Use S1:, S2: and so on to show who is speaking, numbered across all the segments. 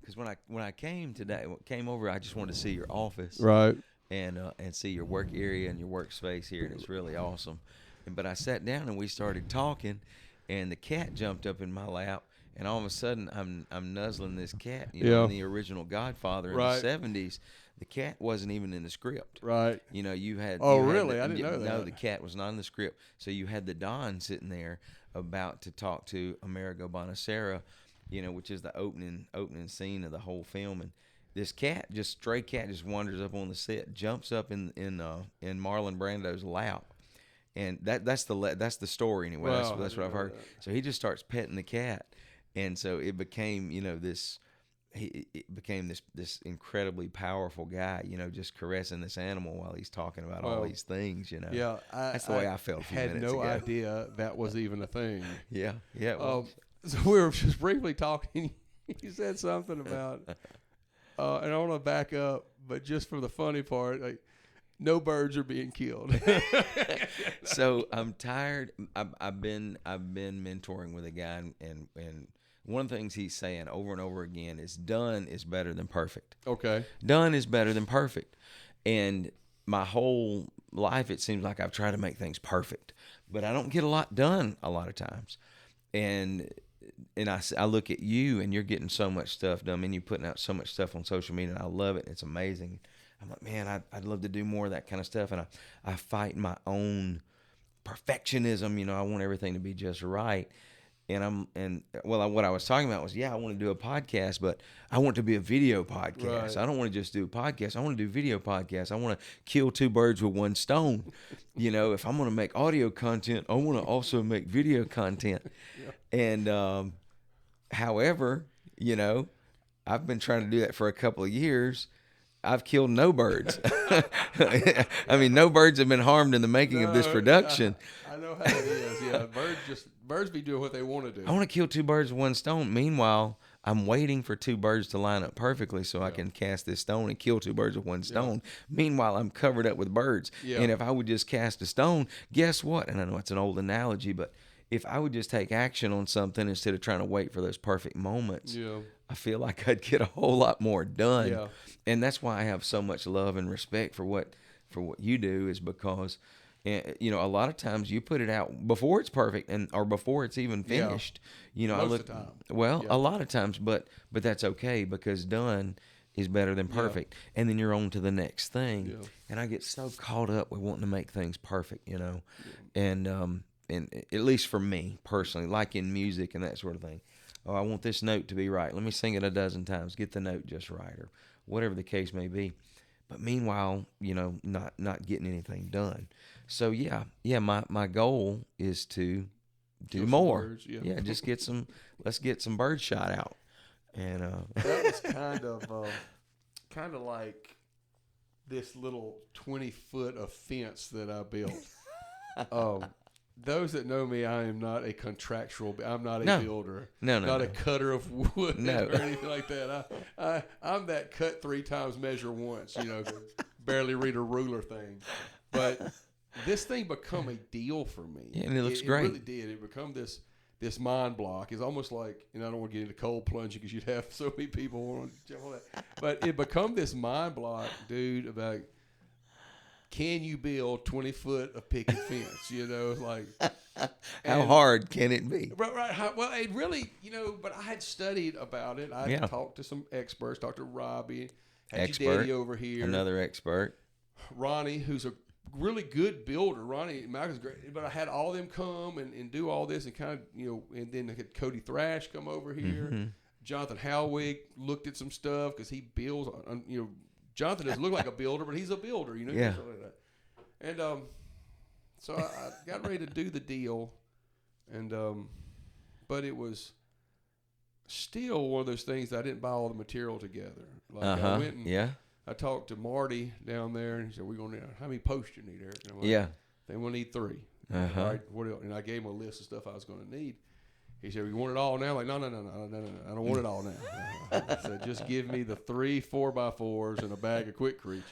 S1: because when I came over, I just wanted to see your office,
S2: Right.
S1: and see your work area and your workspace here, and it's really awesome. But I sat down and we started talking, and the cat jumped up in my lap, and all of a sudden I'm nuzzling this cat. In the original Godfather in the
S2: Right.
S1: '70s, the cat wasn't even in the script.
S2: Right.
S1: You had.
S2: Oh,
S1: you had
S2: really? I didn't know that.
S1: No, the cat was not in the script. So you had the Don sitting there about to talk to Amerigo Bonacera, which is the opening scene of the whole film, and this stray cat, just wanders up on the set, jumps up in Marlon Brando's lap, and that's the story anyway.
S2: Wow,
S1: That's what I've heard. So he just starts petting the cat, and so it became it became this incredibly powerful guy, just caressing this animal while he's talking about all these things,
S2: Yeah,
S1: that's the way I felt a few
S2: had
S1: minutes
S2: no
S1: ago.
S2: idea that was even a thing.
S1: Yeah, it was.
S2: So we were just briefly talking. You said something about, and I want to back up, but just for the funny part, like, no birds are being killed.
S1: So I'm tired. I've been mentoring with a guy, and one of the things he's saying over and over again is done is better than perfect.
S2: Okay.
S1: Done is better than perfect. And my whole life, it seems like I've tried to make things perfect, but I don't get a lot done a lot of times. And I look at you, and you're getting so much stuff done. I mean, you're putting out so much stuff on social media, and I love it. It's amazing. I'm like, man, I'd love to do more of that kind of stuff. And I fight my own perfectionism. I want everything to be just right. And what I was talking about was, I want to do a podcast, but I want it to be a video podcast.
S2: Right.
S1: I don't want to just do a podcast. I want to do video podcasts. I want to kill two birds with one stone. If I'm going to make audio content, I want to also make video content. Yeah. And however, I've been trying to do that for a couple of years. I've killed no birds. I mean, no birds have been harmed in the making of this production.
S2: I know how it is. Yeah, birds be doing what they want to do.
S1: I want to kill two birds with one stone. Meanwhile, I'm waiting for two birds to line up perfectly so I can cast this stone and kill two birds with one stone. Yeah. Meanwhile, I'm covered up with birds. Yeah. And if I would just cast a stone, guess what? And I know it's an old analogy, but if I would just take action on something instead of trying to wait for those perfect moments, I feel like I'd get a whole lot more done. Yeah. And that's why I have so much love and respect for what you do, is because a lot of times you put it out before it's perfect or before it's even finished.
S2: Most of the time.
S1: Well, a lot of times, but that's okay, because done is better than perfect. Yeah. And then you're on to the next thing. Yeah. And I get so caught up with wanting to make things perfect, Yeah. And at least for me personally, like in music and that sort of thing. Oh, I want this note to be right. Let me sing it a dozen times. Get the note just right, or whatever the case may be. But meanwhile, not getting anything done. So my goal is to do more. Birds, just let's get some bird shot out. And
S2: that was kind of like this little 20-foot of fence that I built. Those that know me, I am not a contractual. I'm not a builder. Not a cutter of wood or anything like that. I'm that cut 3 times, measure once. Barely read a ruler thing. But this thing become a deal for me.
S1: Yeah, and it looks great.
S2: It really did. It become this mind block. It's almost like, and I don't want to get into cold plunging because you'd have so many people want to jump on that. But it become this mind block, dude, about, can you build 20 foot of picket fence?
S1: How hard can it be?
S2: Right. Well, it really, but I had studied about it. I had talked to some experts, talked to Robbie, had your daddy over here.
S1: Another expert.
S2: Ronnie, who's a really good builder. Ronnie Malcolm's great. But I had all of them come and do all this and kind of, and then I had Cody Thrash come over here. Mm-hmm. Jonathan Howig looked at some stuff because he builds, Jonathan doesn't look like a builder, but he's a builder,
S1: Yeah.
S2: And so I got ready to do the deal, and but it was still one of those things that I didn't buy all the material together. I went and I talked to Marty down there, and he said, "We're going to how many posts you need, Eric?" And I'm like, then we'll need 3. All right, what else? And I gave him a list of stuff I was going to need. He said, "You want it all now?" Like, no, I don't want it all now. I said, "Just give me the 3 4x4s and a bag of Quikrete,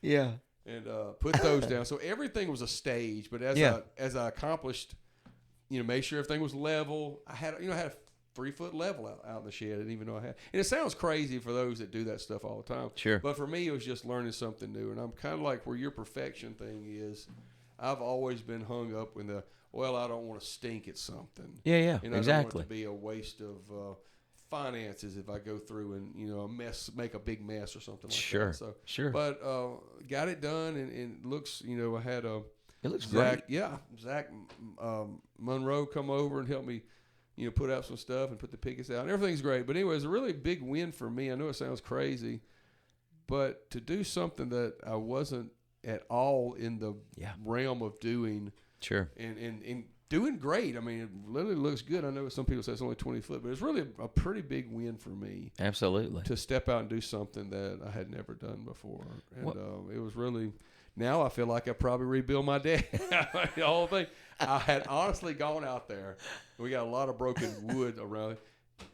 S1: Yeah.
S2: And put those down." So everything was a stage, but as I accomplished, made sure everything was level. I had 3-foot level out in the shed. I didn't even know I had. And it sounds crazy for those that do that stuff all the time.
S1: Sure.
S2: But for me, it was just learning something new. And I'm kind of like where your perfection thing is. I've always been hung up in I don't want to stink at something.
S1: Yeah,
S2: and I
S1: exactly.
S2: don't want it to be a waste of finances if I go through and make a big mess or something like that. So,
S1: sure.
S2: But got it done, and it looks, I had
S1: it looks
S2: Zach,
S1: great.
S2: yeah, Zach Monroe come over and help me, put out some stuff and put the pickets out, and everything's great. But anyway, it's a really big win for me. I know it sounds crazy, but to do something that I wasn't at all in the realm of doing,
S1: sure,
S2: and doing great. I mean, it literally looks good. I know some people say it's only 20 foot, but it's really a pretty big win for me.
S1: Absolutely.
S2: To step out and do something that I had never done before. And it was really, now I feel like I probably rebuild my deck. The whole thing. I had honestly gone out there. We got a lot of broken wood around,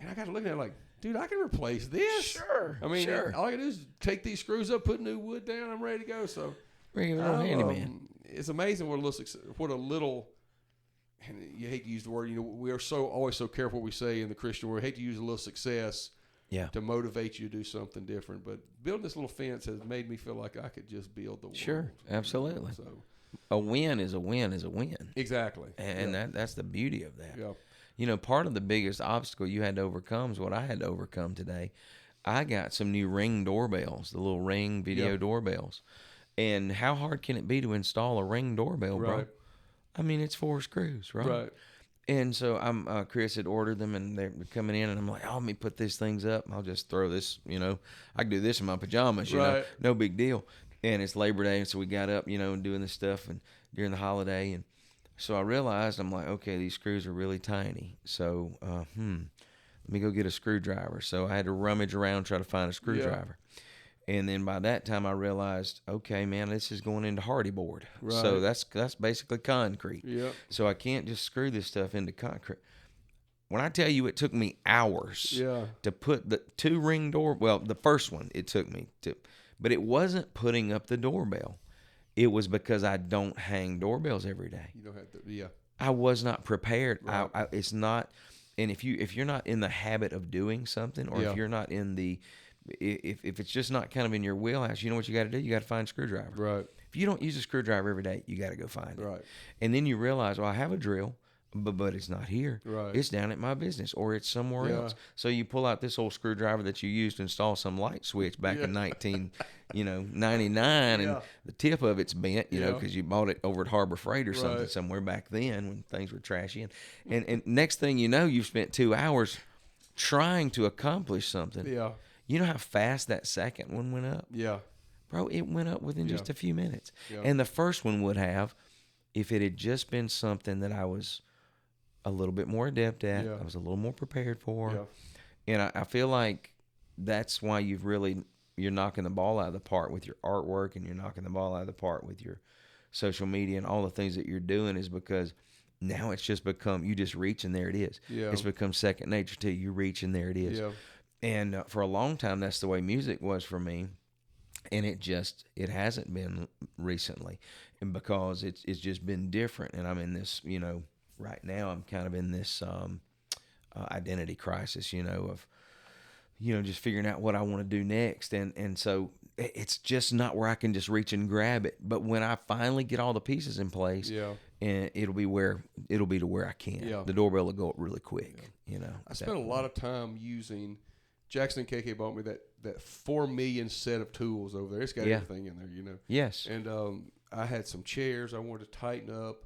S2: and I got to look at it like, dude, I can replace this.
S1: Sure.
S2: I mean, all I got to do is take these screws up, put new wood down, I'm ready to go. So,
S1: bring it on handyman.
S2: It's amazing what a little, and you hate to use the word, we are always so careful what we say in the Christian world. We hate to use a little success to motivate you to do something different. But building this little fence has made me feel like I could just build the world.
S1: Sure, absolutely.
S2: So
S1: a win is a win is a win.
S2: Exactly.
S1: And that's the beauty of that.
S2: Yeah.
S1: Part of the biggest obstacle you had to overcome is what I had to overcome today. I got some new Ring doorbells, the little Ring video doorbells. And how hard can it be to install a Ring doorbell, bro?
S2: Right.
S1: I mean, it's 4 screws, right?
S2: Right.
S1: And so Chris had ordered them, and they're coming in, and I'm like, let me put these things up. I'll just throw this, I can do this in my pajamas, no big deal. And it's Labor Day, and so we got up, and doing this stuff and during the holiday. And so I realized, I'm like, okay, these screws are really tiny. So, let me go get a screwdriver. So I had to rummage around, try to find a screwdriver. And then by that time, I realized, okay, man, this is going into hardy board. Right. So that's basically concrete.
S2: Yep.
S1: So I can't just screw this stuff into concrete. When I tell you it took me hours to put the 2 Ring door, well, the first one it took me to, but it wasn't putting up the doorbell. It was because I don't hang doorbells every day.
S2: You don't have to,
S1: I was not prepared.
S2: Right.
S1: It's not, and if you're not in the habit of doing something, or if you're not in the If it's just not kind of in your wheelhouse, you know what you got to do? You got to find a screwdriver.
S2: Right.
S1: If you don't use a screwdriver every day, you got to go find it.
S2: Right.
S1: And then you realize, I have a drill, but it's not here.
S2: Right.
S1: It's down at my business, or it's somewhere else. So you pull out this old screwdriver that you used to install some light switch back in 1999, and the tip of it's bent, because you bought it over at Harbor Freight or something somewhere back then when things were trashy. And next thing you know, you've spent 2 hours trying to accomplish something.
S2: Yeah.
S1: You know how fast that second one went up?
S2: Yeah.
S1: Bro, it went up within just a few minutes.
S2: Yeah.
S1: And the first one would have, if it had just been something that I was a little bit more adept at, I was a little more prepared for. Yeah. And I feel like that's why you're knocking the ball out of the park with your artwork, and you're knocking the ball out of the park with your social media and all the things that you're doing, is because now it's just become, you just reach and there it is.
S2: Yeah.
S1: It's become second nature to you. You reach and there it is.
S2: Yeah.
S1: And for a long time, that's the way music was for me. And it hasn't been recently, and because it's just been different. And I'm in this, right now I'm kind of in this identity crisis, of, just figuring out what I want to do next. And so it's just not where I can just reach and grab it. But when I finally get all the pieces in place, and it'll be to where I can. Yeah. The doorbell will go up really quick,
S2: I spent a lot of time using. Jackson KK bought me that 4 million set of tools over there. It's got everything in there,
S1: Yes.
S2: And I had some chairs I wanted to tighten up,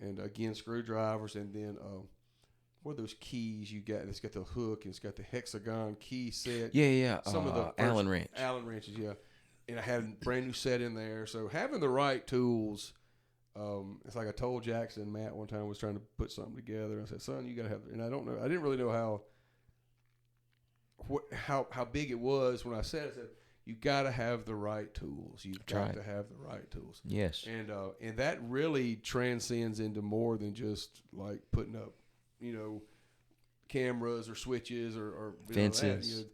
S2: and again screwdrivers, and then what are those keys you got? It's got the hook, and it's got the hexagon key set.
S1: Yeah.
S2: Some of the
S1: Allen wrench.
S2: Allen wrenches, yeah. And I had a brand new set in there. So having the right tools, it's like I told Jackson, Matt one time was trying to put something together. I said, son, you got to have, and I didn't really know how big it was when I said you got to have the right tools. You've got to have the right tools.
S1: Yes.
S2: And that really transcends into more than just like putting up, cameras or switches or
S1: fences.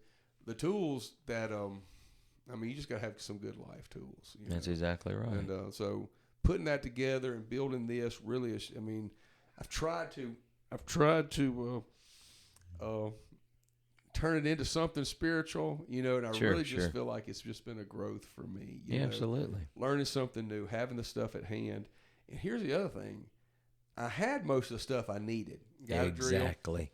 S2: The tools that you just got to have some good life tools.
S1: That's exactly right.
S2: And so putting that together and building this really is. I've tried to uh, turn it into something spiritual, and I really just feel like it's just been a growth for me.
S1: Absolutely.
S2: Learning something new, having the stuff at hand. And here's the other thing. I had most of the stuff I needed. Got
S1: exactly.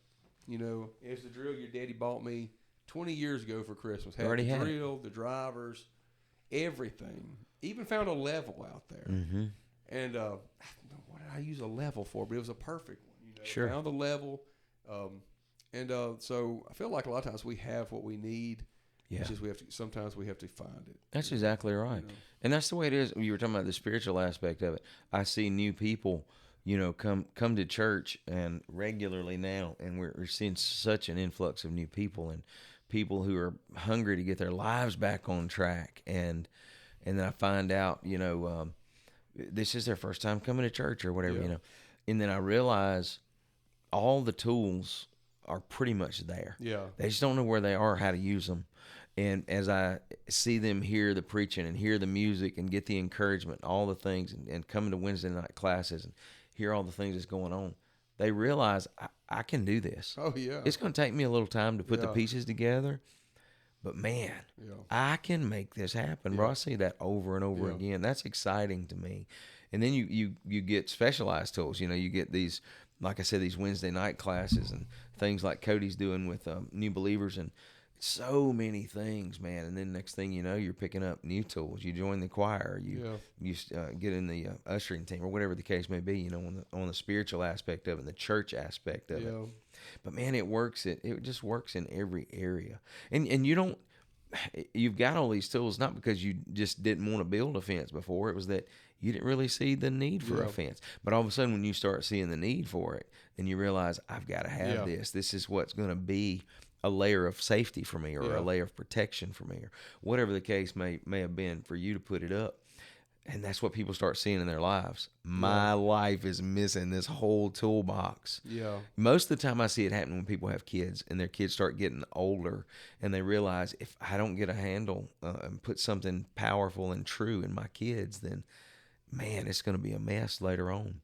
S2: a drill. It's the drill your daddy bought me 20 years ago for Christmas. Had
S1: Already
S2: the
S1: had
S2: drill, the drivers, everything. Even found a level out there.
S1: Mm-hmm.
S2: And I don't know what did I use a level for, but it was a perfect one.
S1: Sure.
S2: Found the level. So I feel like a lot of times we have what we need.
S1: Yeah.
S2: It's just sometimes we have to find it.
S1: That's exactly right. And that's the way it is. You were talking about the spiritual aspect of it. I see new people, come to church and regularly now, and we're seeing such an influx of new people and people who are hungry to get their lives back on track. And then I find out, this is their first time coming to church or whatever, And then I realize all the tools are pretty much there.
S2: Yeah.
S1: They just don't know where they are or how to use them. And as I see them hear the preaching and hear the music and get the encouragement, all the things, and coming to Wednesday night classes and hear all the things that's going on, they realize I can do this.
S2: Oh, yeah.
S1: It's going to take me a little time to put the pieces together. But, man, I can make this happen, bro. I see that over and over again. That's exciting to me. And then you get specialized tools. You get these, like I said, these Wednesday night classes and things like Cody's doing with new believers and so many things, man. And then next thing you know, you're picking up new tools. You join the choir. You get in the ushering team or whatever the case may be, on the spiritual aspect of it and the church aspect of it. But, man, it just works in every area. And you've got all these tools not because you just didn't want to build a fence before. It was that you didn't really see the need for a fence. But all of a sudden when you start seeing the need for it, then you realize I've got to have this. This is what's going to be a layer of safety for me or a layer of protection for me or whatever the case may have been for you to put it up. And that's what people start seeing in their lives. My life is missing this whole toolbox.
S2: Yeah.
S1: Most of the time I see it happen when people have kids and their kids start getting older and they realize if I don't get a handle and put something powerful and true in my kids, then, man, it's going to be a mess later on.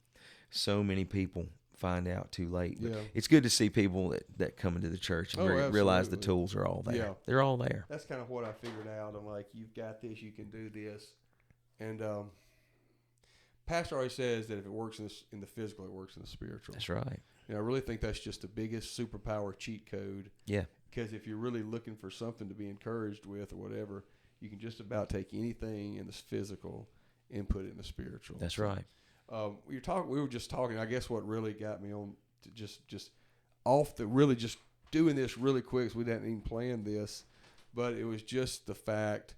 S1: So many people find out too late. But it's good to see people that come into the church and realize the tools are all there. Yeah. They're all there.
S2: That's kind of what I figured out. I'm like, you've got this, you can do this. And Pastor always says that if it works in the physical, it works in the spiritual.
S1: That's right.
S2: And I really think that's just the biggest superpower cheat code.
S1: Yeah.
S2: Because if you're really looking for something to be encouraged with or whatever, you can just about take anything in the physical and put it in the spiritual.
S1: That's right.
S2: We were just talking. I guess what really got me on to just off the really just doing this really quick. So we didn't even plan this, but it was just the fact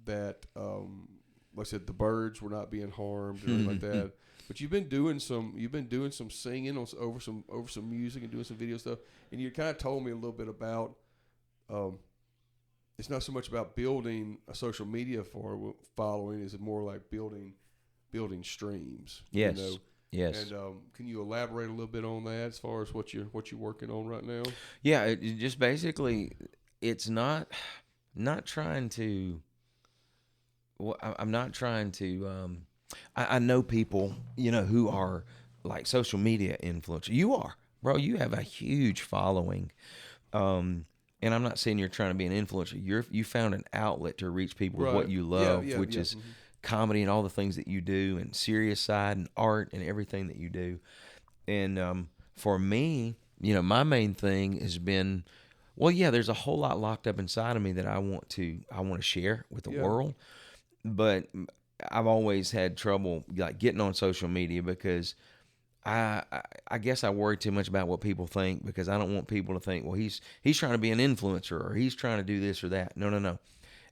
S2: that, like I said, the birds were not being harmed or anything like that. But you've been doing some singing over some music and doing some video stuff, and you kind of told me a little bit about. It's not so much about building a social media following; it's more like building streams.
S1: Yes. Yes.
S2: And can you elaborate a little bit on that as far as what you're working on right now?
S1: Yeah, it just basically it's not trying to. Well, I'm not trying to. I know people, who are like social media influencers. You are, bro. You have a huge following, and I'm not saying you're trying to be an influencer. You found an outlet to reach people with what you love, which is comedy and all the things that you do, and serious side and art and everything that you do. And for me, my main thing has been, there's a whole lot locked up inside of me that I want to share with the world. But I've always had trouble like getting on social media because I guess I worry too much about what people think because I don't want people to think, well, he's trying to be an influencer or he's trying to do this or that. No.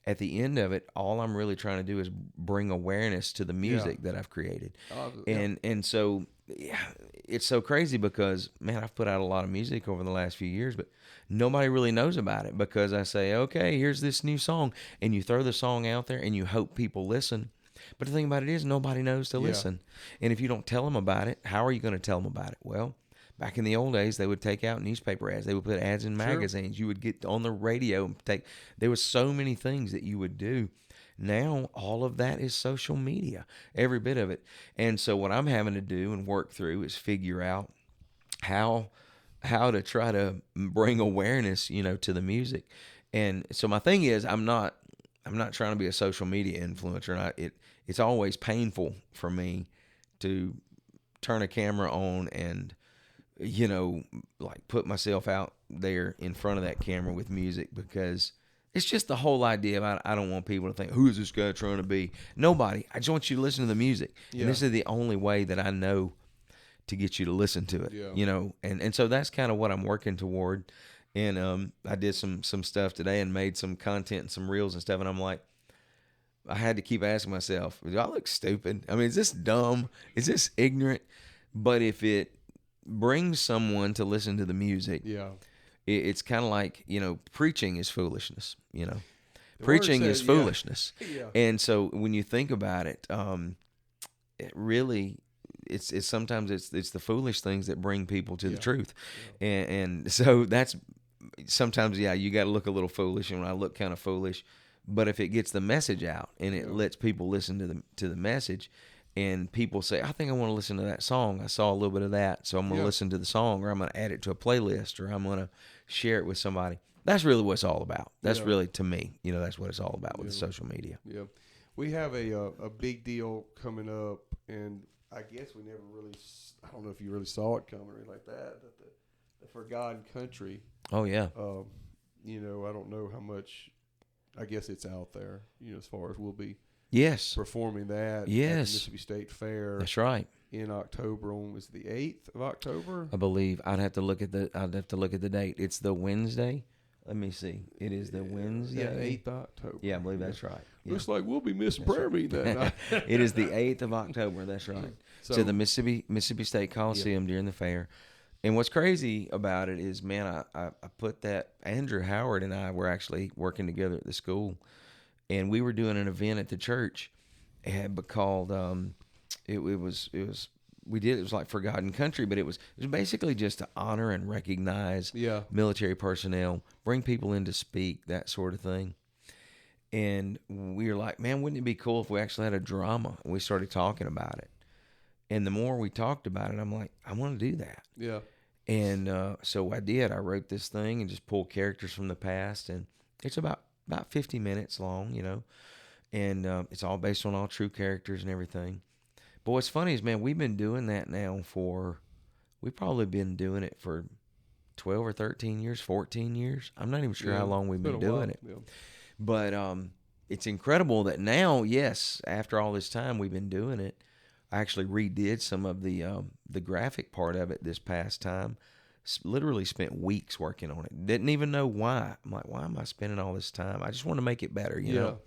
S1: At the end of it, all I'm really trying to do is bring awareness to the music that I've created. And so it's so crazy because, man, I've put out a lot of music over the last few years, but nobody really knows about it because I say, okay, here's this new song, and you throw the song out there and you hope people listen. But the thing about it is nobody knows to listen. And if you don't tell them about it, how are you going to tell them about it? Well, back in the old days, they would take out newspaper ads. They would put ads in magazines. You would get on the radio and there was so many things that you would do. Now, all of that is social media, every bit of it. And so what I'm having to do and work through is figure out how how to try to bring awareness, to the music. And so my thing is, I'm not trying to be a social media influencer. And it's always painful for me to turn a camera on and, like put myself out there in front of that camera with music, because it's just the whole idea about, I don't want people to think, who is this guy trying to be? Nobody. I just want you to listen to the music.
S2: Yeah.
S1: And this is the only way that I know to get you to listen to it,
S2: Yeah.
S1: and so that's kind of what I'm working toward. And I did some stuff today and made some content and some reels and stuff. And I'm like, I had to keep asking myself, do I look stupid? I mean, is this dumb? Is this ignorant? But if it brings someone to listen to the music,
S2: Yeah.
S1: it's kind of like, preaching is foolishness,
S2: The
S1: preaching
S2: word
S1: is
S2: says,
S1: foolishness.
S2: Yeah.
S1: And so when you think about it, it really, it's sometimes it's the foolish things that bring people to the truth.
S2: Yeah.
S1: And so that's sometimes, you got to look a little foolish, and I look kind of foolish. But if it gets the message out and it lets people listen to the message, and people say, I think I want to listen to that song. I saw a little bit of that, so I'm going to listen to the song, or I'm going to add it to a playlist, or I'm going to share it with somebody. That's really what it's all about. That's really, to me, that's what it's all about with the social media.
S2: Yeah. We have a big deal coming up, and I guess we never really, I don't know if you really saw it coming or anything like that, but the Forgotten Country.
S1: Oh, yeah.
S2: I don't know how much, I guess it's out there, as far as we'll be performing that at the Mississippi State Fair.
S1: That's right.
S2: In October, was the 8th of October?
S1: I believe. I'd have to look at the date. It's the Wednesday. Let me see. It is the Wednesday.
S2: Yeah, 8th October.
S1: Yeah, I believe that's right. Yeah.
S2: Looks like we'll be missing prayer meeting that night.
S1: It is the 8th of October. That's right. So the Mississippi State Coliseum during the fair. And what's crazy about it is, man, I put that, Andrew Howard and I were actually working together at the school, and we were doing an event at the church. It had called, it was like Forgotten Country, but it was basically just to honor and recognize military personnel, bring people in to speak, that sort of thing. And we were like, man, wouldn't it be cool if we actually had a drama? And we started talking about it. And the more we talked about it, I'm like, I want to do that.
S2: Yeah.
S1: And so I did. I wrote this thing and just pulled characters from the past. And it's about 50 minutes long, And it's all based on all true characters and everything. But what's funny is, man, we've been doing that now we've probably been doing it for 12 or 13 years, 14 years. I'm not even sure how long we've been doing it.
S2: Yeah.
S1: But it's incredible that now, yes, after all this time we've been doing it, I actually redid some of the graphic part of it this past time. Literally spent weeks working on it. Didn't even know why. I'm like, why am I spending all this time? I just want to make it better, you know.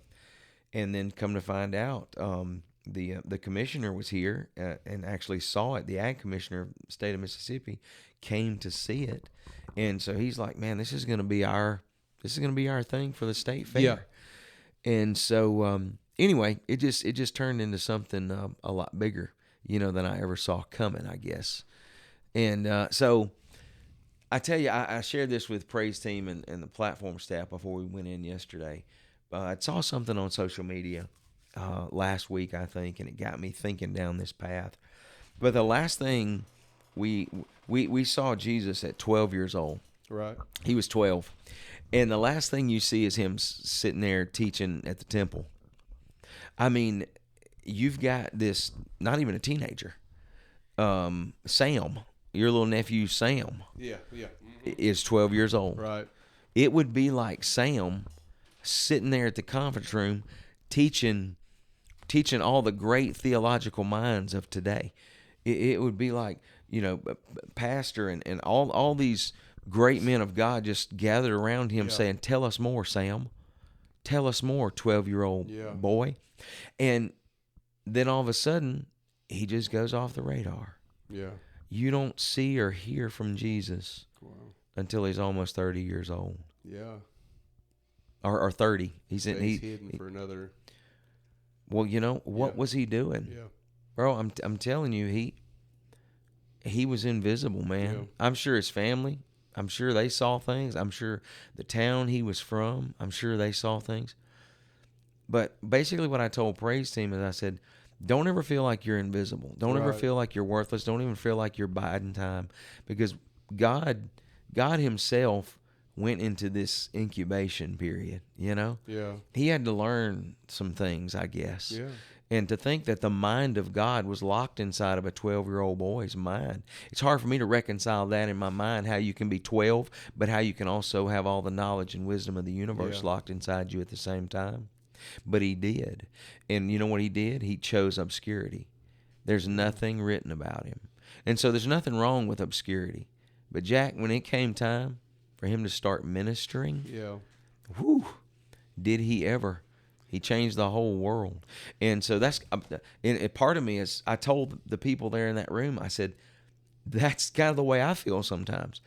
S1: And then come to find out, the commissioner was here and actually saw it. The ag commissioner of the state of Mississippi came to see it, and so he's like, man, this is going to be our thing for the state fair.
S2: Yeah.
S1: And so anyway, it just turned into something a lot bigger, than I ever saw coming, I guess. And so I tell you, I shared this with Praise Team and the platform staff before we went in yesterday. I saw something on social media last week, I think, and it got me thinking down this path. But the last thing we saw Jesus at 12 years old.
S2: Right.
S1: He was 12. And the last thing you see is him sitting there teaching at the temple. I mean, you've got this, not even a teenager, Sam, your little nephew Sam.
S2: Yeah. Mm-hmm.
S1: Is 12 years old.
S2: Right.
S1: It would be like Sam sitting there at the conference room teaching all the great theological minds of today. It would be like, pastor and all these great men of God just gathered around him saying, tell us more, Sam. Tell us more, 12-year-old boy. And then all of a sudden, he just goes off the radar. Yeah. You don't see or hear from Jesus until he's almost 30 years old.
S2: Yeah.
S1: Or 30. He's
S2: hidden for another.
S1: Well, what was he doing?
S2: Yeah.
S1: Bro, I'm telling you, he was invisible, man. Yeah. I'm sure his family, I'm sure they saw things. I'm sure the town he was from, I'm sure they saw things. But basically what I told Praise Team is I said, don't ever feel like you're invisible. Don't ever feel like you're worthless. Don't even feel like you're biding time. Because God himself went into this incubation period, you know?
S2: Yeah.
S1: He had to learn some things, I guess.
S2: Yeah.
S1: And to think that the mind of God was locked inside of a 12-year-old boy's mind. It's hard for me to reconcile that in my mind, how you can be 12, but how you can also have all the knowledge and wisdom of the universe locked inside you at the same time. But he did. And you know what he did? He chose obscurity. There's nothing written about him. And so there's nothing wrong with obscurity. But Jack, when it came time for him to start ministering, whew, did he ever. He changed the whole world. And so that's, and part of me is, I told the people there in that room, I said, that's kind of the way I feel sometimes.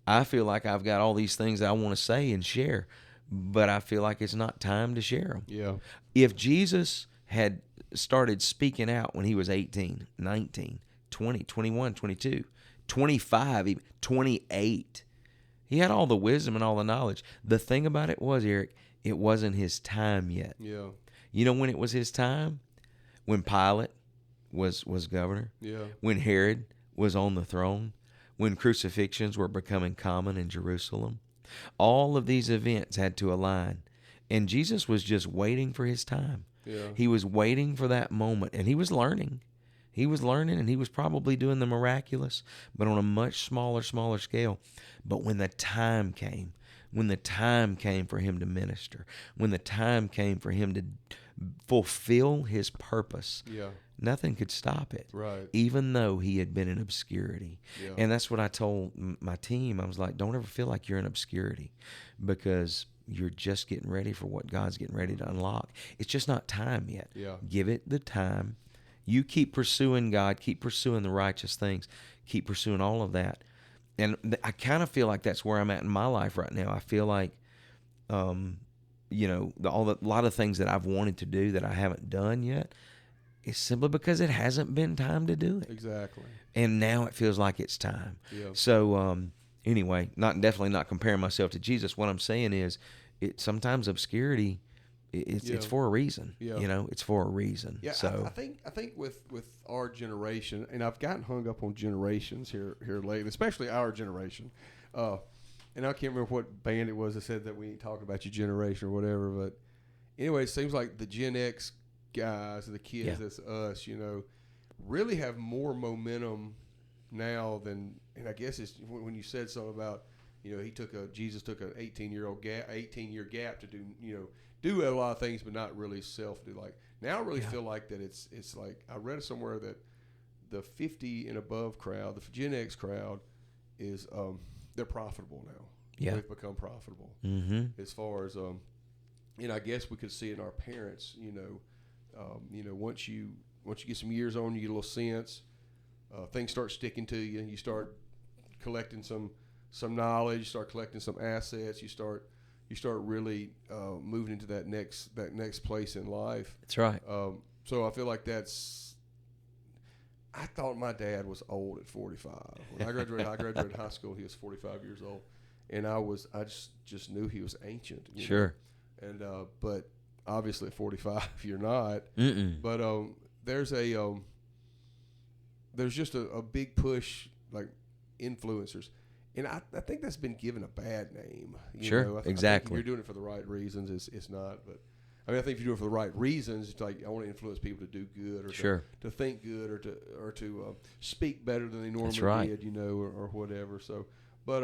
S1: I feel like I've got all these things that I want to say and share, but I feel like it's not time to share them.
S2: Yeah.
S1: If Jesus had started speaking out when he was 18, 19, 20, 21, 22, 25, even 28, he had all the wisdom and all the knowledge. The thing about it was, Eric, it wasn't his time yet.
S2: Yeah.
S1: You know when it was his time? When Pilate was governor.
S2: Yeah.
S1: When Herod was on the throne. When crucifixions were becoming common in Jerusalem. All of these events had to align. And Jesus was just waiting for his time.
S2: Yeah.
S1: He was waiting for that moment. And he was learning. He was learning, and he was probably doing the miraculous, but on a much smaller scale. But when the time came for him to minister, when the time came for him to fulfill his purpose, nothing could stop it.
S2: Right.
S1: Even though he had been in obscurity.
S2: Yeah.
S1: And that's what I told my team. I was like, don't ever feel like you're in obscurity, because you're just getting ready for what God's getting ready to unlock. It's just not time yet.
S2: Yeah.
S1: Give it the time. You keep pursuing God, keep pursuing the righteous things, keep pursuing all of that. And I kind of feel like that's where I'm at in my life right now. I feel like, you know, a lot of things that I've wanted to do that I haven't done yet, it's simply because it hasn't been time to do it.
S2: Exactly.
S1: And now it feels like it's time.
S2: Yeah.
S1: So anyway, definitely not comparing myself to Jesus. What I'm saying is, sometimes obscurity, it's for a reason.
S2: Yeah.
S1: You know, it's for a reason.
S2: Yeah.
S1: So
S2: I think with our generation, and I've gotten hung up on generations here lately, especially our generation. And I can't remember what band it was that said that we ain't talking about your generation or whatever. But anyway, it seems like the Gen X guys, the kids, that's us, you know, really have more momentum now than. And I guess it's when you said something about, you know, Jesus took an 18-year gap to do, you know, do a lot of things, but not really do. Like now, I really feel like that it's like I read somewhere that the 50 and above crowd, the Gen X crowd, is they're profitable now.
S1: Yeah,
S2: they've become profitable.
S1: Mm-hmm.
S2: As far as and I guess we could see it in our parents. You know, once you get some years on, you get a little sense. Things start sticking to you, and you start collecting some knowledge, you start collecting some assets, you start really moving into that next place in life.
S1: That's right.
S2: So I feel like I thought my dad was old at 45. When I graduated high school, he was 45 years old, and I just knew he was ancient.
S1: Sure.
S2: You know? And but obviously at 45 you're not.
S1: Mm-mm.
S2: But there's just a big push, like influencers. And I think that's been given a bad name.
S1: Sure, exactly.
S2: I think if you're doing it for the right reasons, it's not. But I mean, I think if you're doing it for the right reasons, it's like I want to influence people to do good, or to think good, or to speak better than they normally did, you know, or whatever. So, but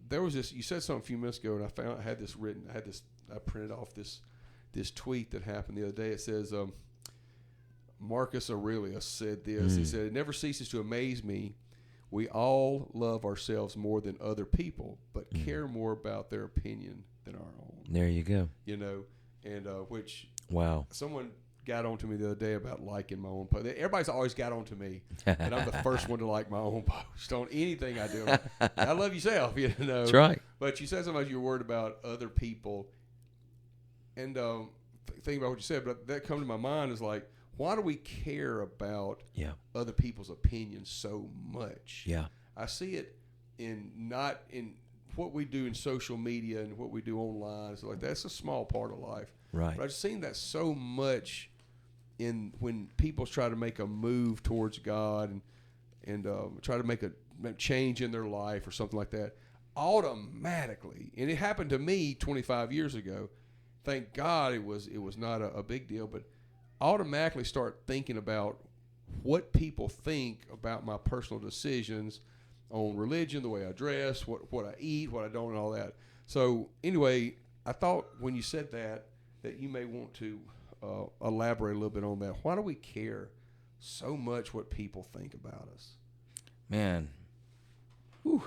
S2: there was this. You said something a few minutes ago, and I found I had this written. I printed off this tweet that happened the other day. It says, Marcus Aurelius said this. He said, "It never ceases to amaze me. We all love ourselves more than other people, but care more about their opinion than our own."
S1: There you go.
S2: You know, and which someone got on to me the other day about liking my own post. Everybody's always got on to me, and I'm the first one to like my own post on anything I do. I love yourself, you know.
S1: That's right.
S2: But you said something about you're worried about other people, and thinking about what you said, but that come to my mind is like, why do we care about other people's opinions so much?
S1: Yeah.
S2: I see it not in what we do in social media and what we do online. So like that's a small part of life.
S1: Right.
S2: But I've seen that so much when people try to make a move towards God and try to make change in their life or something like that, automatically, and it happened to me 25 years ago. Thank God it was not a big deal, but automatically start thinking about what people think about my personal decisions on religion, the way I dress, what I eat, what I don't, and all that. So anyway, I thought when you said that you may want to elaborate a little bit on that. Why do we care so much what people think about us?
S1: Man, whew.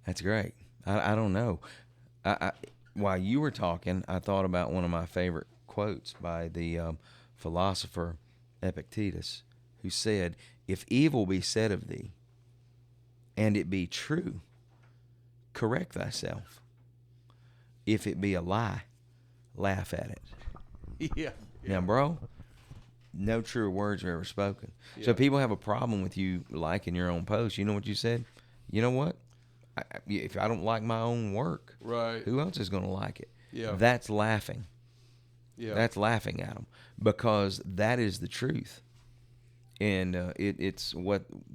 S1: That's great. I don't know. While you were talking, I thought about one of my favorite quotes by the philosopher Epictetus, who said, "If evil be said of thee, and it be true, correct thyself. If it be a lie, laugh at it."
S2: Yeah.
S1: Now, bro, no truer words are ever spoken.
S2: Yeah.
S1: So if people have a problem with you liking your own post, you know what you said? You know what? If I don't like my own work,
S2: Right.
S1: who else is going to like it?
S2: Yeah.
S1: That's laughing.
S2: Yeah.
S1: That's laughing at them, because that is the truth. And it's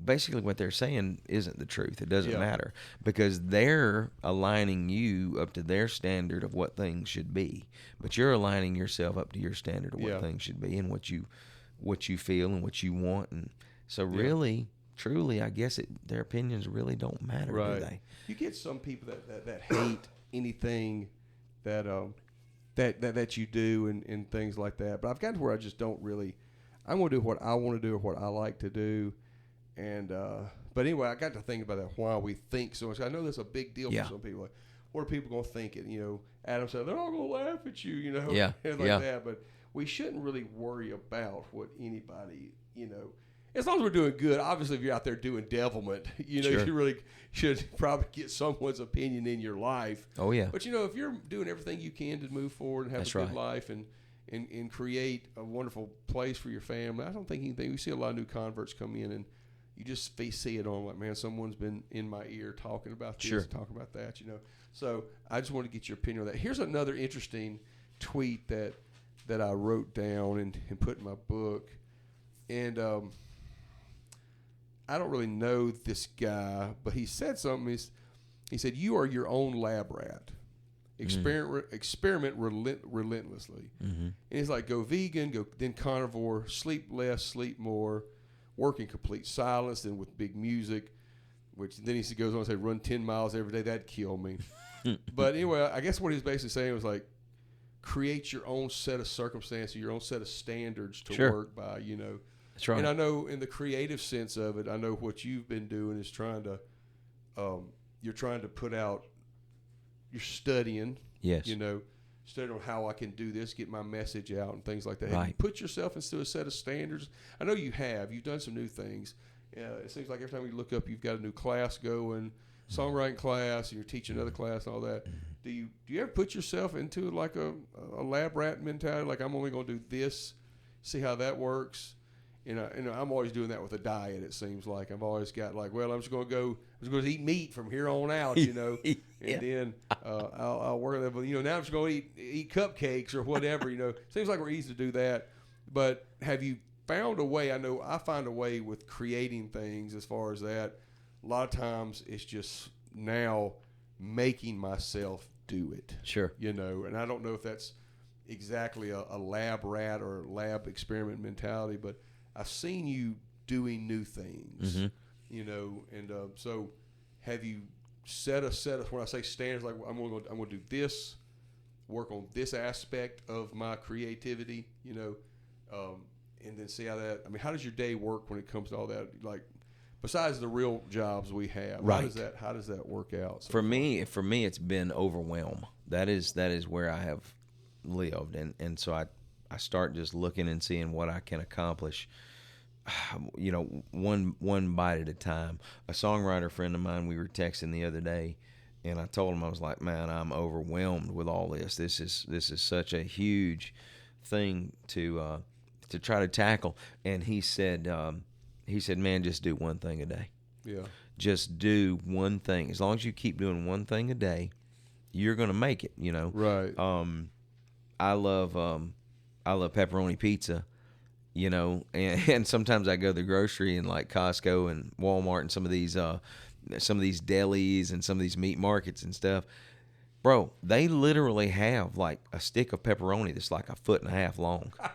S1: basically what they're saying isn't the truth. It doesn't matter, because they're aligning you up to their standard of what things should be, but you're aligning yourself up to your standard of what things should be, and what you feel and what you want. And so really, truly, I guess their opinions really don't matter, do they?
S2: You get some people that hate anything that you do and things like that. But I've gotten to where I just don't really. I'm going to do what I want to do or what I like to do. And but anyway, I got to think about that, why we think so much. I know that's a big deal for some people. Like, what are people going to think? And, Adam said, they're all going to laugh at you, and that. But we shouldn't really worry about what anybody, as long as we're doing good. Obviously, if you're out there doing devilment, you really should probably get someone's opinion in your life.
S1: Oh, yeah.
S2: But, if you're doing everything you can to move forward and have a good life and create a wonderful place for your family, I don't think anything. We see a lot of new converts come in, and you just see it on, like, man, someone's been in my ear talking about this, talking about that, So I just want to get your opinion on that. Here's another interesting tweet that I wrote down and put in my book. And I don't really know this guy, but he said something. He said, "You are your own lab rat. Experiment relentlessly." Mm-hmm. And it's like, go vegan, go then carnivore, sleep less, sleep more, work in complete silence, then with big music, which then he goes on to say, run 10 miles every day. That'd kill me. But anyway, I guess what he was basically saying was like, create your own set of circumstances, your own set of standards to work by,
S1: That's right.
S2: And I know in the creative sense of it, I know what you've been doing is trying to, you're trying to put out, you're studying, studying on how I can do this, get my message out and things like that. Have you put yourself into a set of standards? I know you have. You've done some new things. It seems like every time you look up, you've got a new class going, songwriting class, and you're teaching another class and all that. Do you ever put yourself into like a lab rat mentality? Like, I'm only going to do this, see how that works. I'm always doing that with a diet. It seems like I've always got like, well, I'm just going to eat meat from here on out, and then I'll work that. But now I'm just going to eat cupcakes or whatever. Seems like we're easy to do that. But have you found a way? I know I find a way with creating things as far as that. A lot of times it's just now making myself do it.
S1: Sure.
S2: And I don't know if that's exactly a lab rat or lab experiment mentality, but I've seen you doing new things, and so have you set of, when I say standards, like I'm going to do this, work on this aspect of my creativity, and then see how that, how does your day work when it comes to all that? Like, besides the real jobs we have, how does that work out?
S1: For me, it's been overwhelm. That is where I have lived, and so I start just looking and seeing what I can accomplish, one bite at a time. A songwriter friend of mine, we were texting the other day, and I told him, I was like, man, I'm overwhelmed with all this. This is such a huge thing to try to tackle. And he said, man, just do one thing a day.
S2: Yeah. Just
S1: do one thing. As long as you keep doing one thing a day, you're going to make it,
S2: Right.
S1: I love pepperoni pizza, you know, and sometimes I go to the grocery and like Costco and Walmart and some of these delis and some of these meat markets and stuff. Bro, they literally have like a stick of pepperoni that's like a foot and a half long. I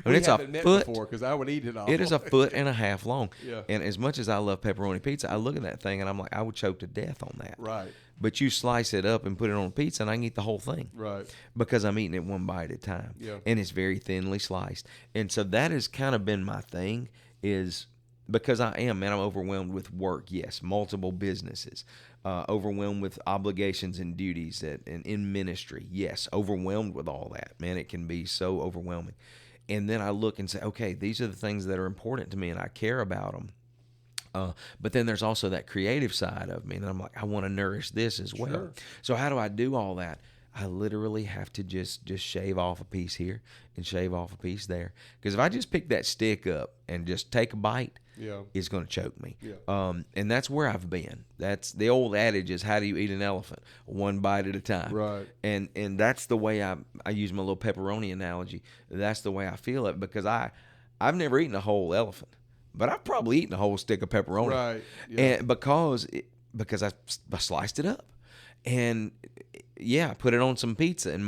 S1: mean,
S2: We
S1: it's a
S2: haven't met
S1: foot.
S2: before because I would eat it all.
S1: It is a foot and a half long.
S2: Yeah.
S1: And as much as I love pepperoni pizza, I look at that thing and I'm like, I would choke to death on that.
S2: Right.
S1: But you slice it up and put it on a pizza and I can eat the whole thing.
S2: Right.
S1: Because I'm eating it one bite at a time.
S2: Yeah.
S1: And it's very thinly sliced. And so that has kind of been my thing, is because I'm overwhelmed with work, yes, multiple businesses, overwhelmed with obligations and duties and in ministry, yes, overwhelmed with all that. Man, it can be so overwhelming. And then I look and say, okay, these are the things that are important to me and I care about them. But then there's also that creative side of me, and I'm like, I want to nourish this as well.
S2: Sure.
S1: So how do I do all that? I literally have to just shave off a piece here and shave off a piece there. Because if I just pick that stick up and just take a bite,
S2: Yeah.
S1: it's going to choke me.
S2: Yeah.
S1: And that's where I've been. That's the old adage is, how do you eat an elephant? One bite at a time.
S2: Right.
S1: And that's the way I use my little pepperoni analogy. That's the way I feel it, because I've never eaten a whole elephant, but I've probably eaten a whole stick of pepperoni.
S2: Right. Yeah.
S1: And because I sliced it up. And yeah, put it on some pizza and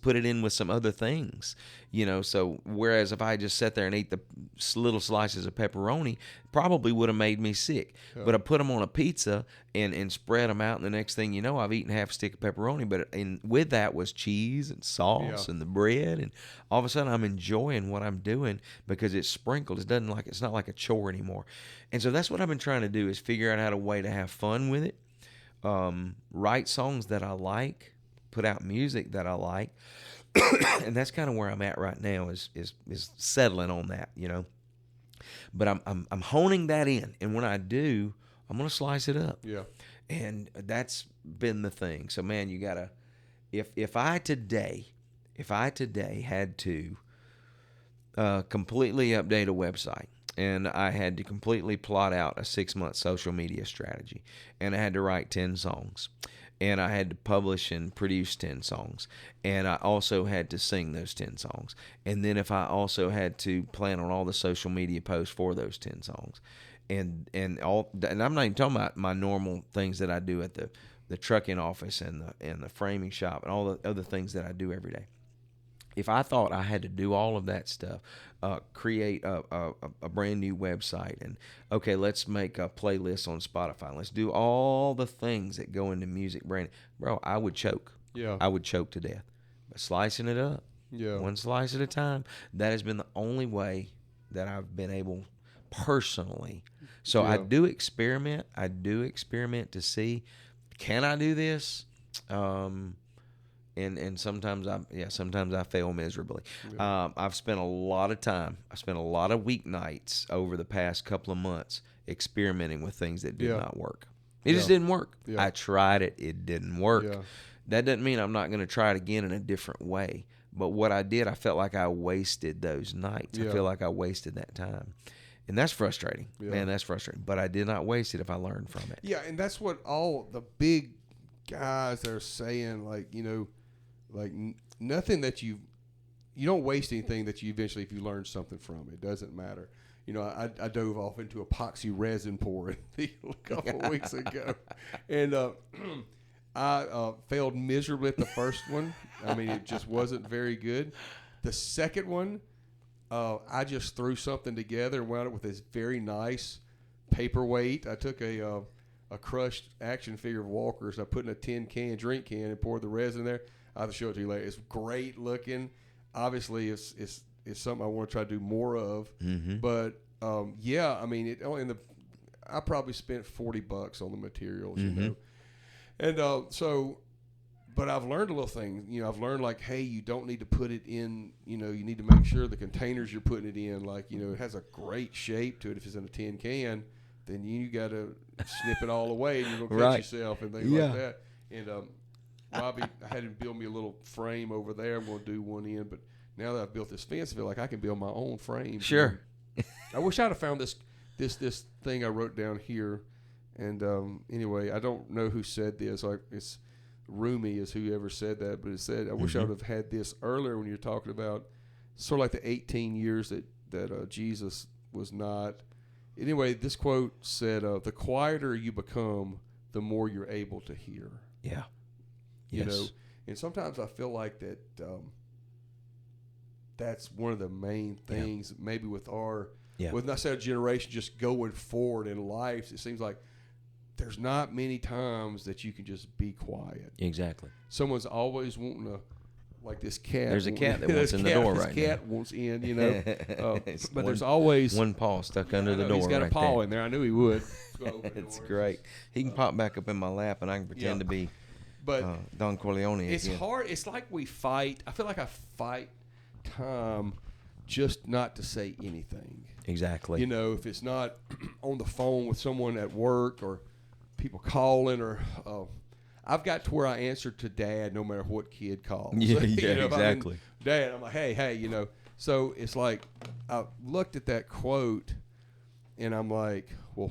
S1: put it in with some other things, you know. So whereas if I just sat there and ate the little slices of pepperoni, probably would have made me sick.
S2: Yeah.
S1: But I put them on a pizza and spread them out, and the next thing you know, I've eaten half a stick of pepperoni. But with that was cheese and sauce and the bread, and all of a sudden I'm enjoying what I'm doing because it's sprinkled. It's not like a chore anymore. And so that's what I've been trying to do, is figure out a way to have fun with it. Write songs that I like, put out music that I like, and that's kind of where I'm at right now, is settling on that, you know. But I'm honing that in, and when I do, I'm gonna slice it up.
S2: Yeah.
S1: And that's been the thing. So man, you gotta, if I today had to completely update a website, and I had to completely plot out a 6-month social media strategy, and I had to write 10 songs, and I had to publish and produce 10 songs, and I also had to sing those 10 songs, and then if I also had to plan on all the social media posts for those 10 songs, and I'm not even talking about my normal things that I do at the trucking office and the framing shop and all the other things that I do every day. If I thought I had to do all of that stuff, create a brand new website, and okay, let's make a playlist on Spotify, let's do all the things that go into music branding, bro, I would choke.
S2: Yeah.
S1: I would choke to death. But slicing it up, one slice at a time, that has been the only way that I've been able personally. So I do experiment. To see, can I do this? And sometimes I fail miserably. Yeah. I've spent a lot of time. I spent a lot of weeknights over the past couple of months experimenting with things that did not work. It just didn't work. Yeah. I tried it. It didn't work. Yeah. That doesn't mean I'm not going to try it again in a different way. But what I did, I felt like I wasted those nights. I feel like I wasted that time. And that's frustrating. Yeah. Man, that's frustrating. But I did not waste it if I learned from it.
S2: Yeah, and that's what all the big guys are saying, like, you know, like nothing that you don't waste anything that you eventually, if you learn something from it, doesn't matter. You know, I dove off into epoxy resin pouring a couple of weeks ago, and I failed miserably at the first one. I mean, it just wasn't very good. The second one, I just threw something together and wound up with this very nice paperweight. I took a crushed action figure of Walker's. I put in a tin can, drink can, and poured the resin in there. I'll have to show it to you later. It's great looking. Obviously, it's something I want to try to do more of. Mm-hmm. But yeah, I mean, I probably spent $40 on the materials, you know, and so. But I've learned a little thing. You know, I've learned, like, hey, you don't need to put it in. You know, you need to make sure the containers you're putting it in, like, you know, it has a great shape to it. If it's in a tin can, then you got to snip it all away, and you're gonna cut yourself and things like that. And Bobby, I had him build me a little frame over there. I'm going to do one in, but now that I've built this fence, I feel like I can build my own frame.
S1: Sure.
S2: I wish I'd have found this thing I wrote down here. And anyway, I don't know who said this. It's Rumi is whoever said that, but it said, I wish I would have had this earlier when you're talking about sort of like the 18 years that Jesus was not. Anyway, this quote said, "The quieter you become, the more you're able to hear."
S1: Yeah.
S2: You know, and sometimes I feel like that. That's one of the main things, maybe with with not say a generation just going forward in life. It seems like there's not many times that you can just be quiet.
S1: Exactly.
S2: Someone's always wanting to, like this cat.
S1: There's a cat that wants in the door right now.
S2: This cat wants in, you know. But there's always
S1: one paw stuck under the door.
S2: He's got
S1: right
S2: a paw
S1: there.
S2: in there. I knew he would.
S1: It's great. He can pop back up in my lap, and I can pretend to be Don Corleone
S2: it's
S1: again.
S2: hard. It's like we fight. I feel like I fight time just not to say anything.
S1: Exactly.
S2: You know, if it's not on the phone with someone at work or people calling or I've got to where I answer to Dad no matter what kid calls.
S1: Yeah,
S2: You know,
S1: exactly.
S2: Dad, I'm like, hey, you know. So it's like I looked at that quote and I'm like, well,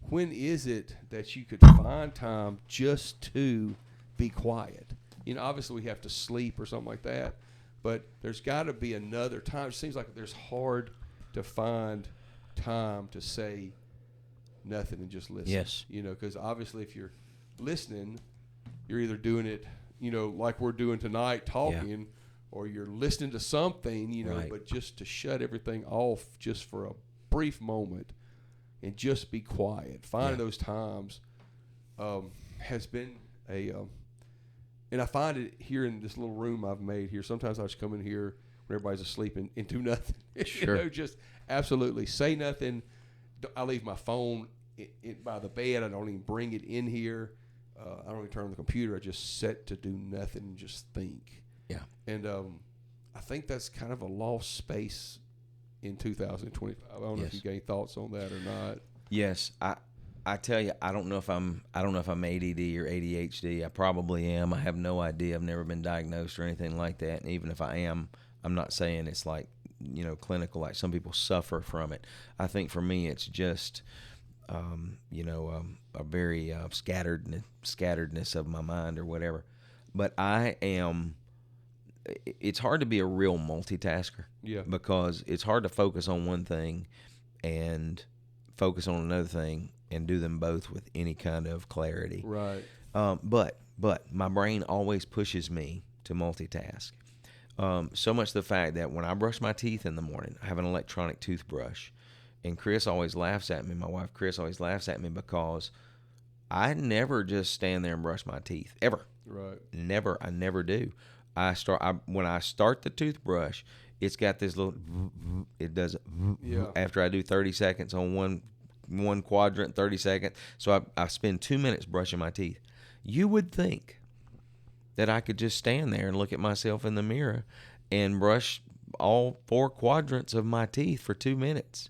S2: when is it that you could find time just to be quiet? You know, obviously we have to sleep or something like that, but there's got to be another time. It seems like there's hard to find time to say nothing and just listen.
S1: Yes.
S2: You know, because obviously if you're listening, you're either doing it, you know, like we're doing tonight, talking, or you're listening to something, you know, but just to shut everything off just for a brief moment and just be quiet. Finding those times has been and I find it here in this little room I've made here. Sometimes I just come in here when everybody's asleep and do nothing.
S1: Sure.
S2: You know, just absolutely say nothing. I leave my phone by the bed. I don't even bring it in here. I don't even turn on the computer. I just set to do nothing and just think.
S1: Yeah.
S2: And I think that's kind of a lost space in 2025. I don't know if you got any thoughts on that or not.
S1: Yes, I tell you, I don't know if I'm ADD or ADHD. I probably am. I have no idea. I've never been diagnosed or anything like that. And even if I am, I'm not saying it's like, you know, clinical, like some people suffer from it. I think for me, it's just, you know, a very scatteredness of my mind or whatever. But it's hard to be a real multitasker.
S2: Yeah.
S1: Because it's hard to focus on one thing and focus on another thing and do them both with any kind of clarity.
S2: Right.
S1: But my brain always pushes me to multitask. So much the fact that when I brush my teeth in the morning, I have an electronic toothbrush. And Chris always laughs at me. My wife Chris always laughs at me because I never just stand there and brush my teeth ever.
S2: Right.
S1: Never. I never do. When I start the toothbrush, it's got this little. It does it after I do 30 seconds on one quadrant, 30 seconds. So I spend 2 minutes brushing my teeth. You would think that I could just stand there and look at myself in the mirror and brush all 4 quadrants of my teeth for 2 minutes.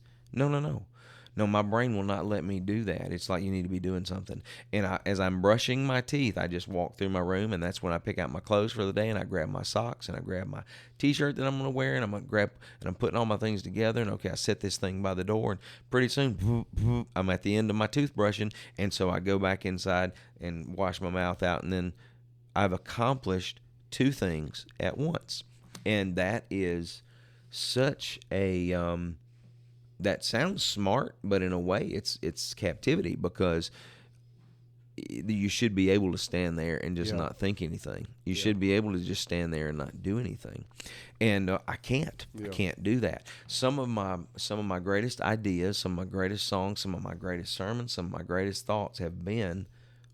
S1: No, my brain will not let me do that. It's like you need to be doing something. And as I'm brushing my teeth, I just walk through my room, and that's when I pick out my clothes for the day, and I grab my socks, and I grab my T-shirt that I'm going to wear, and I'm putting all my things together, and okay, I set this thing by the door, and pretty soon, I'm at the end of my toothbrushing, and so I go back inside and wash my mouth out, and then I've accomplished 2 things at once. And that is such a... that sounds smart, but in a way it's captivity, because you should be able to stand there and just not think anything. You should be able to just stand there and not do anything. And I can't. I can't do that. Some of my greatest ideas, some of my greatest songs, some of my greatest sermons, some of my greatest thoughts have been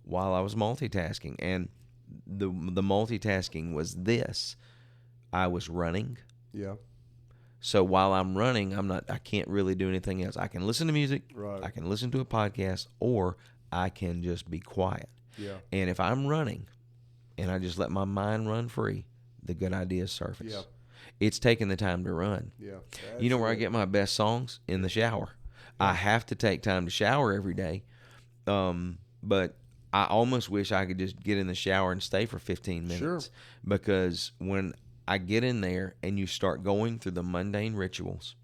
S1: while I was multitasking. And the multitasking was this. I was running.
S2: Yeah.
S1: So while I'm running, I can't really do anything else. I can listen to music,
S2: Right.
S1: I can listen to a podcast, or I can just be quiet.
S2: Yeah.
S1: And if I'm running and I just let my mind run free, the good ideas surface.
S2: Yeah.
S1: It's taking the time to run.
S2: Yeah.
S1: You know where I get my best songs? In the shower. I have to take time to shower every day. But I almost wish I could just get in the shower and stay for 15 minutes.
S2: Sure.
S1: Because when I get in there and you start going through the mundane rituals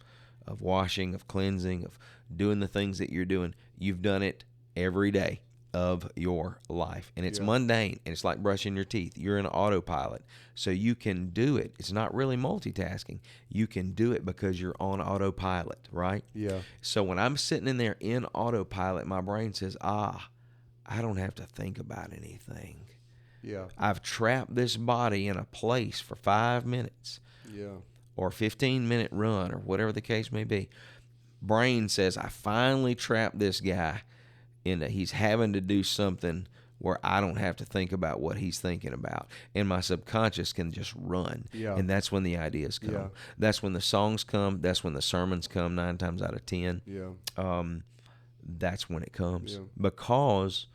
S1: of washing, of cleansing, of doing the things that you're doing, you've done it every day of your life. And it's
S2: Yeah.
S1: mundane, and it's like brushing your teeth. You're in autopilot. So you can do it. It's not really multitasking. You can do it because you're on autopilot, right?
S2: Yeah.
S1: So when I'm sitting in there in autopilot, my brain says, I don't have to think about anything.
S2: Yeah.
S1: I've trapped this body in a place for 5 minutes.
S2: Yeah.
S1: Or 15-minute run, or whatever the case may be. Brain says, I finally trapped this guy in that he's having to do something where I don't have to think about what he's thinking about. And my subconscious can just run.
S2: Yeah.
S1: And that's when the ideas come.
S2: Yeah.
S1: That's when the songs come. That's when the sermons come 9 times out of 10.
S2: Yeah.
S1: That's when it comes.
S2: Yeah.
S1: Because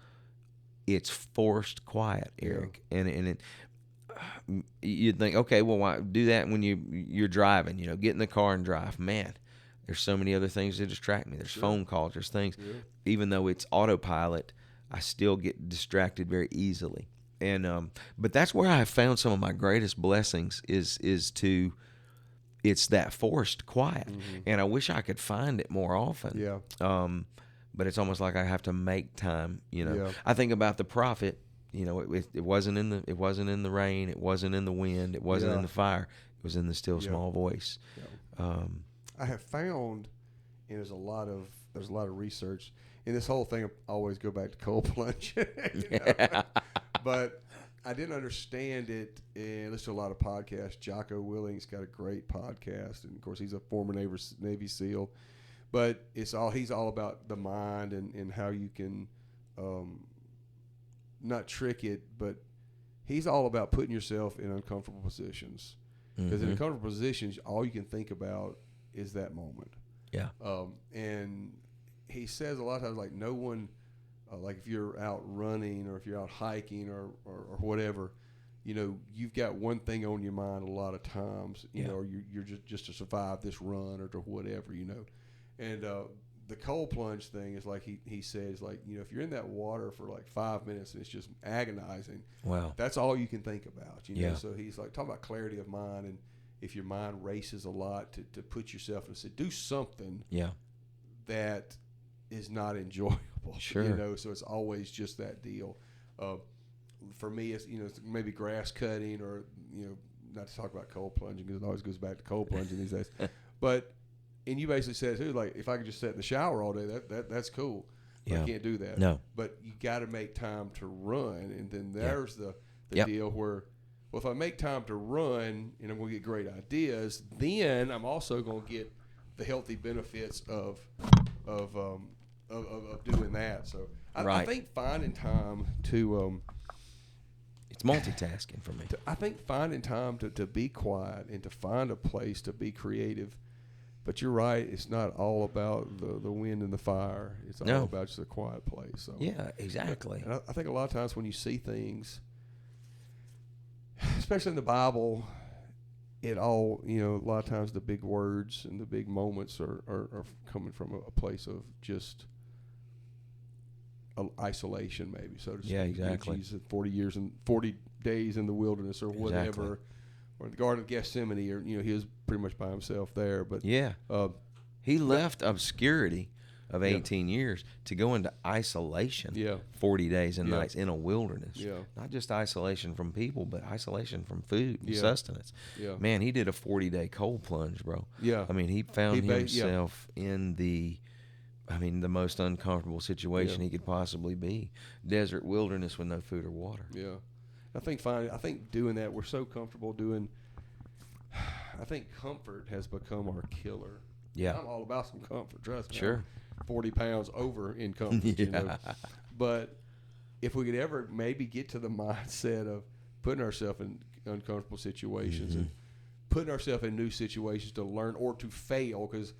S1: it's forced quiet, Eric.
S2: Yeah.
S1: And it, you'd think, okay, well, why do that when you're driving? Get in the car and drive. Man, there's so many other things that distract me. There's phone calls. There's things.
S2: Yeah.
S1: Even though it's autopilot, I still get distracted very easily. And but that's where I have found some of my greatest blessings is it's that forced quiet.
S2: Mm-hmm.
S1: And I wish I could find it more often.
S2: Yeah.
S1: But it's almost like I have to make time.
S2: Yeah.
S1: I think about the prophet. It wasn't in the rain. It wasn't in the wind. It wasn't in the fire. It was in the still small voice.
S2: Yeah. I have found, and there's a lot of research, and this whole thing I always go back to cold plunge. But I didn't understand it, and listen to a lot of podcasts. Jocko Willing's got a great podcast, and of course he's a former Navy SEAL. But he's all about the mind and how you can not trick it, but he's all about putting yourself in uncomfortable positions. Because in uncomfortable positions, all you can think about is that moment.
S1: Yeah.
S2: And he says a lot of times, like, no one, like if you're out running or if you're out hiking or whatever, you've got one thing on your mind a lot of times, or you're just to survive this run or to whatever, And the cold plunge thing is like he says, like, if you're in that water for like 5 minutes and it's just agonizing,
S1: wow,
S2: that's all you can think about,
S1: Yeah.
S2: So he's like talking about clarity of mind, and if your mind races a lot, to put yourself and say, do something that is not enjoyable.
S1: Sure.
S2: So it's always just that deal. For me, it's it's maybe grass cutting, or not to talk about cold plunging because it always goes back to cold plunging these days, but. And you basically said too, like, if I could just sit in the shower all day, that's cool. But I can't do that.
S1: No.
S2: But you got to make time to run, and then there's the
S1: Yep.
S2: deal where, well, if I make time to run and I'm going to get great ideas, then I'm also going to get the healthy benefits of doing that. So I think finding time to
S1: it's multitasking for me.
S2: I think finding time to be quiet and to find a place to be creative. But you're right. It's not all about the wind and the fire. It's all about just a quiet place. So.
S1: Yeah, exactly.
S2: And I think a lot of times when you see things, especially in the Bible, a lot of times the big words and the big moments are coming from a place of just isolation, maybe, so to speak.
S1: Yeah, exactly.
S2: Jesus, 40 days in the wilderness or whatever.
S1: Exactly.
S2: Or the Garden of Gethsemane, or he was pretty much by himself there. But
S1: he left obscurity of 18 years to go into isolation. 40 days and nights in a wilderness. Not just isolation from people, but isolation from food and sustenance. Man, he did a 40-day cold plunge, bro. I mean, he found himself in the most uncomfortable situation he could possibly be. Desert wilderness with no food or water.
S2: I think doing that, we're so comfortable doing. I think comfort has become our killer. I'm all about some comfort. Trust me.
S1: Sure.
S2: I'm 40 pounds over in comfort. But if we could ever maybe get to the mindset of putting ourselves in uncomfortable situations and putting ourselves in new situations to learn or to fail, because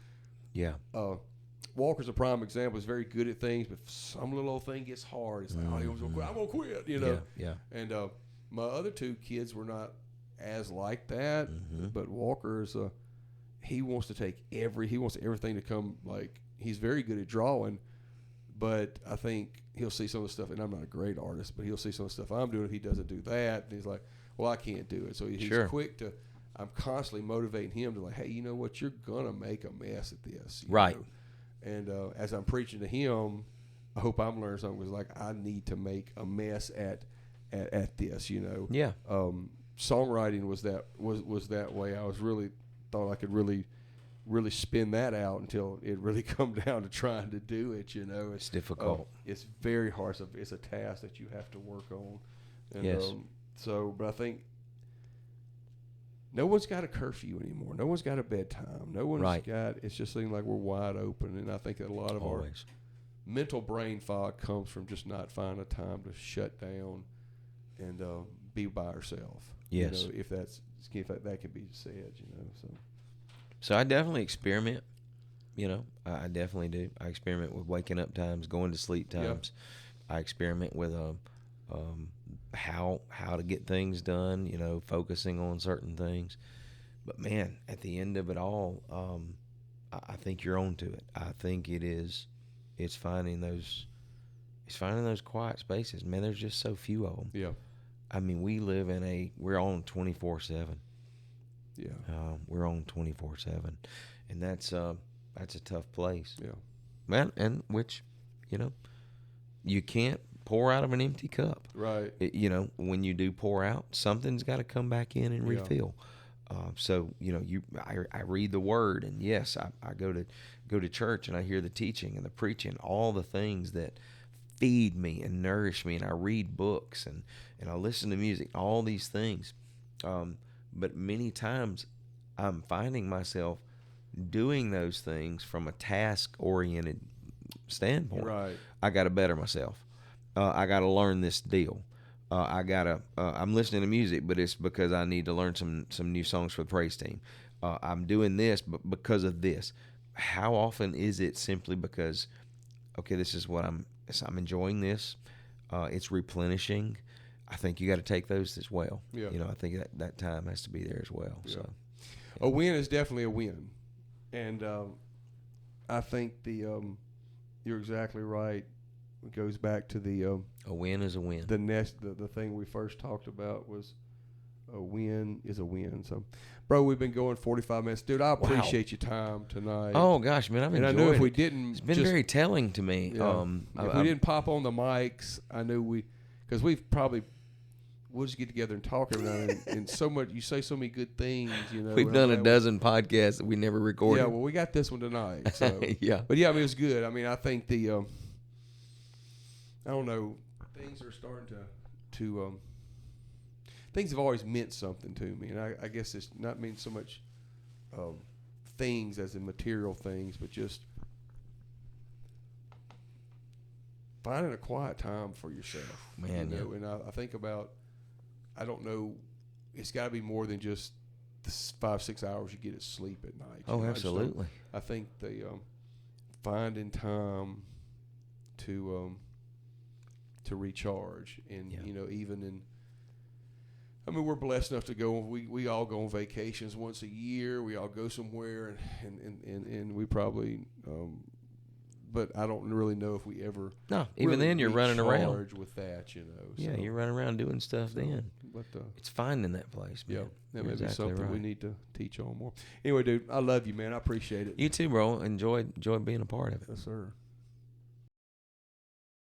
S2: Walker's a prime example. He's very good at things, but if some little old thing gets hard, it's like, I'm gonna quit, And my other two kids were not as like that, but Walker is he wants everything to come, like, he's very good at drawing, but I think he'll see some of the stuff, and I'm not a great artist, but he'll see some of the stuff I'm doing. He doesn't do that, and he's like, well, I can't do it. So he's quick to. I'm constantly motivating him to, like, hey, you know what? You're gonna make a mess at this,
S1: right?
S2: And as I'm preaching to him, I hope I'm learning something. Was like I need to make a mess at this, you know.
S1: Yeah.
S2: Songwriting was that way. I was really thought I could really spin that out until it really come down to trying to do it. You know,
S1: It's difficult.
S2: It's very hard. It's a task that you have to work on. And,
S1: Yes.
S2: But I think no one's got a curfew anymore. No one's got a bedtime. No one's
S1: Right.
S2: got. It's just seems like we're wide open, and I think that a lot of our
S1: Always.
S2: mental brain fog comes from just not finding a time to shut down and be by ourselves.
S1: Yes.
S2: You know, if that can be said, you know.
S1: So I definitely experiment. You know, I definitely do. I experiment with waking up times, going to sleep times. I experiment with how to get things done. You know, focusing on certain things. But man, at the end of it all, I think you're onto it. I think it is. It's finding those quiet spaces. Man, there's just so few of them.
S2: Yeah.
S1: I mean, we're on 24/7.
S2: Yeah.
S1: We're on 24/7, and that's a tough place.
S2: Yeah.
S1: Man, and which, you know, you can't pour out of an empty cup.
S2: Right.
S1: You know, when you do pour out, something's got to come back in and refill. So you know, I read the Word, and yes, I go to church, and I hear the teaching and the preaching, all the things that feed me and nourish me, and I read books and I listen to music, all these things. But many times I'm finding myself doing those things from a task-oriented standpoint.
S2: Right.
S1: I got to better myself. I got to learn this deal. I'm listening to music, but it's because I need to learn some new songs for the praise team. I'm doing this but because of this. How often is it simply because, okay, this is what I'm enjoying this. It's replenishing. I think you got to take those as well.
S2: Yeah.
S1: You know, I think that time has to be there as well.
S2: Yeah.
S1: So,
S2: A win is definitely a win, and I think you're exactly right. It goes back to
S1: a win is a win.
S2: The thing we first talked about was a win is a win. So, bro, we've been going 45 minutes, dude. I appreciate your time tonight.
S1: Oh gosh, man, I've enjoyed it.
S2: And I knew if we didn't,
S1: it's been very telling to me.
S2: Yeah, if we didn't pop on the mics, I knew because we'll just get together and talk every now and then. And so much, you say so many good things, you know.
S1: We've done a dozen podcasts that we never recorded.
S2: Yeah, well, we got this one tonight. So.
S1: Yeah.
S2: But yeah, I mean, it was good. I mean, I think I don't know, things are starting to things have always meant something to me. And I guess it's not mean so much things as in material things, but just finding a quiet time for yourself.
S1: Man,
S2: you know?
S1: yeah.
S2: And I think about, I don't know, it's got to be more than just the 5-6 hours you get of sleep at night.
S1: Oh, absolutely.
S2: I think finding time to recharge, and you know, even in, I mean, we're blessed enough to go. We all go on vacations once a year. We all go somewhere, and we probably. But I don't really know if we ever.
S1: No, even then you're running around
S2: with that, you know.
S1: Yeah, you're running around doing stuff then.
S2: But
S1: it's finding that place, man.
S2: Yeah, that may
S1: You're
S2: be
S1: exactly
S2: something
S1: right.
S2: we need to teach on more. Anyway, dude, I love you, man. I appreciate it.
S1: You too, bro. Enjoy being a part of it.
S2: Yes, sir.